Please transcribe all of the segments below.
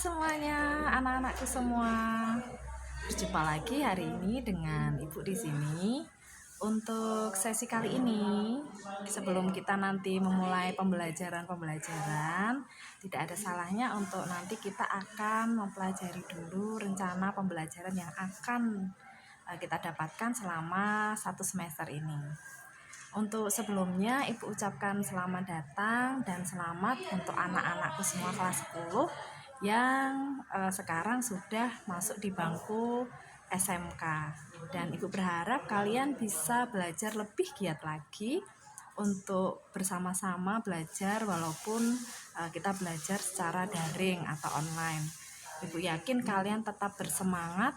semuanya, anak-anakku semua. Berjumpa lagi hari ini dengan Ibu di sini. Untuk sesi kali ini, sebelum kita nanti memulai pembelajaran, tidak ada salahnya untuk nanti kita akan mempelajari dulu rencana pembelajaran yang akan kita dapatkan selama 1 semester ini. Untuk sebelumnya, Ibu ucapkan selamat datang dan selamat untuk anak-anakku semua kelas 10 yang sekarang sudah masuk di bangku SMK. Dan Ibu berharap kalian bisa belajar lebih giat lagi untuk bersama-sama belajar walaupun kita belajar secara daring atau online. Ibu yakin kalian tetap bersemangat,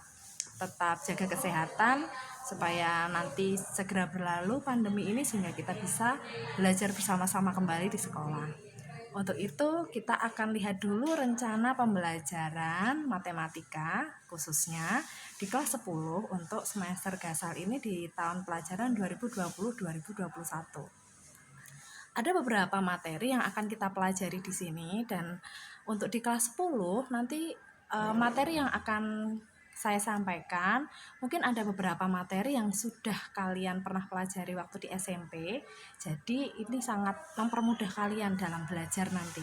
tetap jaga kesehatan supaya nanti segera berlalu pandemi ini sehingga kita bisa belajar bersama-sama kembali di sekolah. Untuk itu kita akan lihat dulu rencana pembelajaran matematika khususnya di kelas 10 untuk semester gasal ini di tahun pelajaran 2020-2021. Ada beberapa materi yang akan kita pelajari di sini, dan untuk di kelas 10 nanti materi yang akan saya sampaikan, mungkin ada beberapa materi yang sudah kalian pernah pelajari waktu di SMP. Jadi ini sangat mempermudah kalian dalam belajar nanti.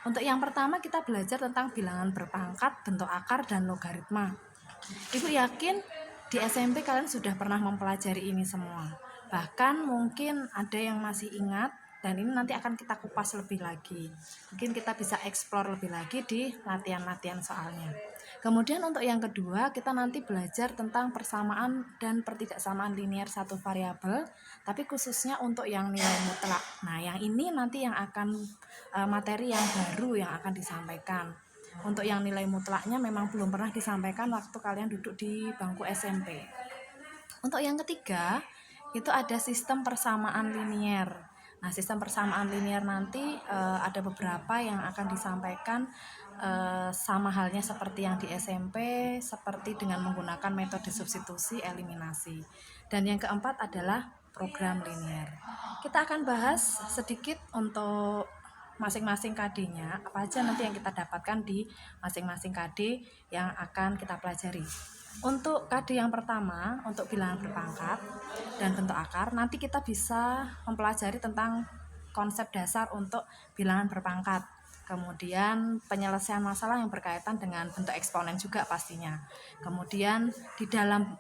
Untuk yang pertama kita belajar tentang bilangan berpangkat, bentuk akar, dan logaritma. Ibu yakin di SMP kalian sudah pernah mempelajari ini semua. Bahkan mungkin ada yang masih ingat, dan ini nanti akan kita kupas lebih lagi. Mungkin kita bisa explore lebih lagi di latihan-latihan soalnya. Kemudian untuk yang kedua, kita nanti belajar tentang persamaan dan pertidaksamaan linear satu variabel, tapi khususnya untuk yang nilai mutlak. Nah, yang ini nanti yang akan materi yang baru yang akan disampaikan. Untuk yang nilai mutlaknya memang belum pernah disampaikan waktu kalian duduk di bangku SMP. Untuk yang ketiga, itu ada sistem persamaan linier. Nah, sistem persamaan linier nanti ada beberapa yang akan disampaikan sama halnya seperti yang di SMP, seperti dengan menggunakan metode substitusi eliminasi. Dan yang keempat adalah program linier. Kita akan bahas sedikit untuk masing-masing KD-nya, apa aja nanti yang kita dapatkan di masing-masing KD yang akan kita pelajari. Untuk KD yang pertama, untuk bilangan berpangkat dan bentuk akar, nanti kita bisa mempelajari tentang konsep dasar untuk bilangan berpangkat. Kemudian penyelesaian masalah yang berkaitan dengan bentuk eksponen juga pastinya. Kemudian di dalam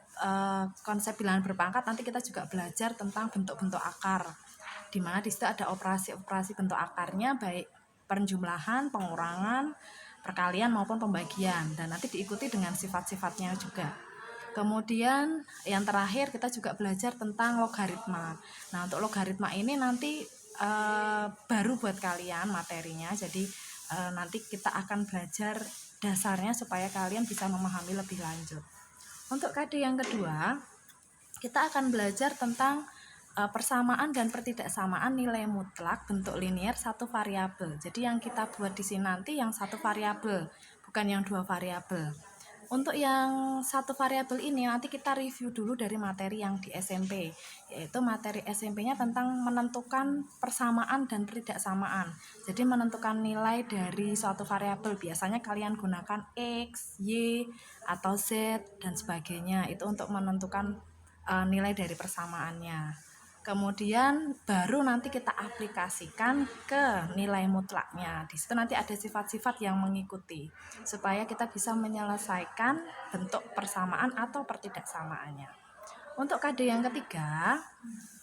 konsep bilangan berpangkat nanti kita juga belajar tentang bentuk-bentuk akar, di mana di situ ada operasi-operasi bentuk akarnya, baik penjumlahan, pengurangan, perkalian maupun pembagian, dan nanti diikuti dengan sifat-sifatnya juga. Kemudian yang terakhir kita juga belajar tentang logaritma. Nah, untuk logaritma ini nanti baru buat kalian materinya, jadi nanti kita akan belajar dasarnya supaya kalian bisa memahami lebih lanjut. Untuk KD yang kedua, kita akan belajar tentang persamaan dan pertidaksamaan nilai mutlak bentuk linier satu variabel. Jadi yang kita buat di sini nanti yang satu variabel, bukan yang dua variabel. Untuk yang satu variabel ini nanti kita review dulu dari materi yang di SMP, yaitu materi SMP-nya tentang menentukan persamaan dan pertidaksamaan. Jadi menentukan nilai dari suatu variabel, biasanya kalian gunakan X, Y, atau Z, dan sebagainya. Itu untuk menentukan nilai dari persamaannya. Kemudian baru nanti kita aplikasikan ke nilai mutlaknya. Di situ nanti ada sifat-sifat yang mengikuti supaya kita bisa menyelesaikan bentuk persamaan atau pertidaksamaannya. Untuk KD yang ketiga,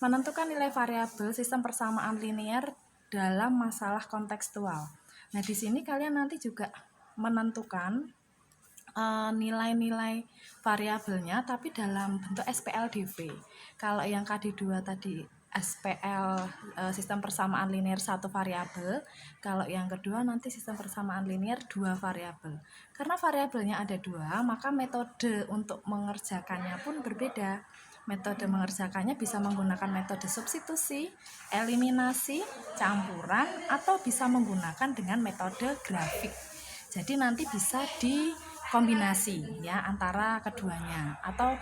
menentukan nilai variabel sistem persamaan linier dalam masalah kontekstual. Nah, di sini kalian nanti juga menentukan nilai-nilai variabelnya tapi dalam bentuk SPLDV. Kalau yang KD2 tadi SPL sistem persamaan linier satu variabel, kalau yang kedua nanti sistem persamaan linier dua variabel. Karena variabelnya ada dua, maka metode untuk mengerjakannya pun berbeda. Metode mengerjakannya bisa menggunakan metode substitusi, eliminasi, campuran, atau bisa menggunakan dengan metode grafik. Jadi nanti bisa dikombinasi ya antara keduanya, atau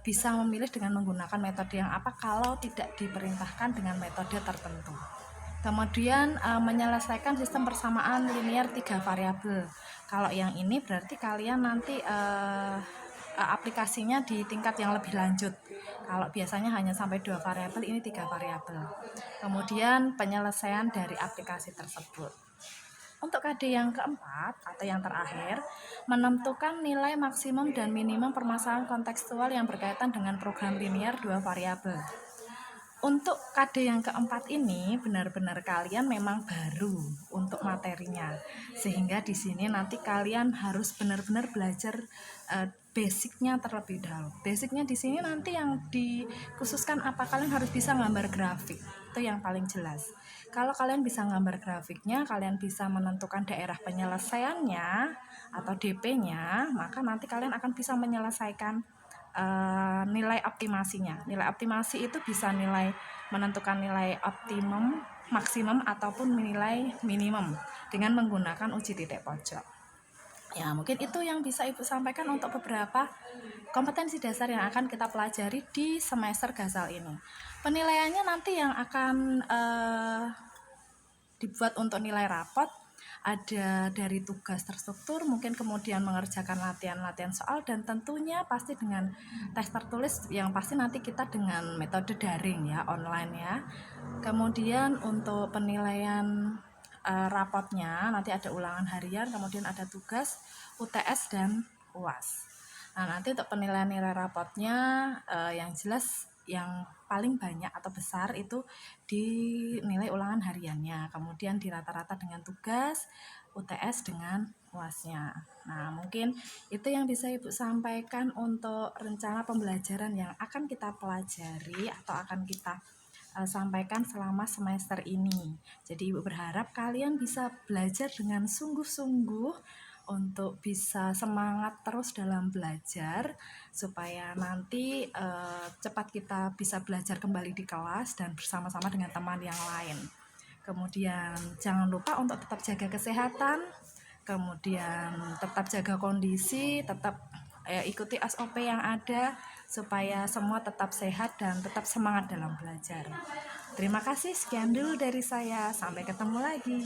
bisa memilih dengan menggunakan metode yang apa kalau tidak diperintahkan dengan metode tertentu. Kemudian menyelesaikan sistem persamaan linier 3 variabel. Kalau yang ini berarti kalian nanti aplikasinya di tingkat yang lebih lanjut. Kalau biasanya hanya sampai 2 variabel, ini 3 variabel. Kemudian penyelesaian dari aplikasi tersebut. Untuk KD yang keempat atau yang terakhir, menentukan nilai maksimum dan minimum permasalahan kontekstual yang berkaitan dengan program linear 2 variabel. Untuk KD yang keempat ini benar-benar kalian memang baru untuk materinya, sehingga di sini nanti kalian harus benar-benar belajar basicnya terlebih dahulu. Basicnya di sini nanti yang dikhususkan apa, kalian harus bisa gambar grafik, itu yang paling jelas. Kalau kalian bisa gambar grafiknya, kalian bisa menentukan daerah penyelesaiannya atau DP-nya, maka nanti kalian akan bisa menyelesaikan nilai optimasinya. Nilai optimasi itu bisa menentukan nilai optimum, maksimum ataupun nilai minimum dengan menggunakan uji titik pojok. Ya, mungkin itu yang bisa Ibu sampaikan untuk beberapa kompetensi dasar yang akan kita pelajari di semester Gasal ini. Penilaiannya nanti yang akan dibuat untuk nilai rapot ada dari tugas terstruktur, mungkin kemudian mengerjakan latihan-latihan soal, dan tentunya pasti dengan tes tertulis yang pasti nanti kita dengan metode daring ya, online ya. Kemudian untuk penilaian rapotnya nanti ada ulangan harian, kemudian ada tugas, UTS dan UAS. Nah, nanti untuk penilaian nilai rapotnya yang jelas yang paling banyak atau besar itu di nilai ulangan hariannya, kemudian di rata-rata dengan tugas, UTS dengan UAS-nya. Nah, mungkin itu yang bisa Ibu sampaikan untuk rencana pembelajaran yang akan kita pelajari atau akan kita sampaikan selama semester ini. Jadi Ibu berharap kalian bisa belajar dengan sungguh-sungguh untuk bisa semangat terus dalam belajar supaya nanti cepat kita bisa belajar kembali di kelas dan bersama-sama dengan teman yang lain. Kemudian jangan lupa untuk tetap jaga kesehatan, kemudian tetap jaga kondisi, tetap ikuti SOP yang ada supaya semua tetap sehat dan tetap semangat dalam belajar. Terima kasih, sekian dulu dari saya. Sampai ketemu lagi.